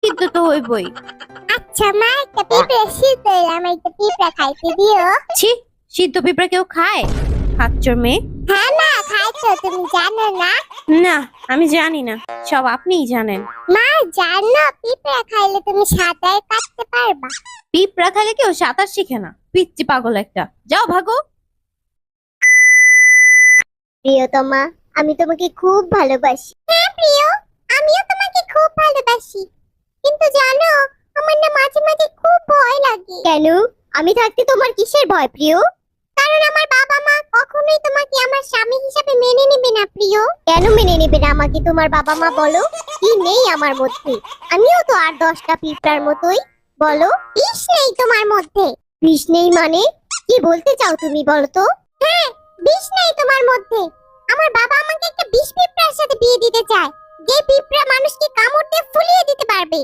সিদ্ধ তো হইবই। আচ্ছা মা, একটা পিঁপড়া সিদ্ধ হইলে আমার একটা পিঁপড়া খাইতে দিও। ছি, সিদ্ধ পিঁপড়া কেউ খায়? খাচ্চর মেয়ে। হ্যাঁ মা, খাই তো, তুমি জানো না? না, আমি জানি না, সব আপনিই জানেন। মা জানো, পিঁপড়া খাইলে তুমি সাঁতার কাটতে পারবা। পিঁপড়া খাইলে কেউ সাঁতার শিখে না, পিচ্চি পাগল একটা। যাও ভাগো। প্রিয়তমা, আমি তোমাকে খুব ভালোবাসি। হ্যাঁ প্রিয়, আমিও তোমাকে খুব ভালোবাসি। কিন্তু জানো, আমার না মাঝে মাঝে খুব ভয় লাগে। কেন? আমি থাকতে তোমার কিসের ভয় প্রিয়? কারণ আমার বাবা মা কখনোই তোমাকে আমার স্বামী হিসেবে মেনে নেবে না প্রিয়। কেন মেনে নেবে না আমাকে তোমার বাবা মা, বলো? কি নেই আমার মধ্যে? আমিও তো আর 10টা পিঁপড়ার মতোই। বলো, বিষ নেই তোমার মধ্যে? বিষ নেই মানে কি বলতে চাও তুমি, বলো তো? হ্যাঁ, বিষ নেই তোমার মধ্যে। আমার বাবা আমাকে একটা বিষ পিঁপড়ার সাথে বিয়ে দিতে চায়, যে পিঁপড়া মানুষকে কামড় দিয়ে ফুলিয়ে দিতে পারবে।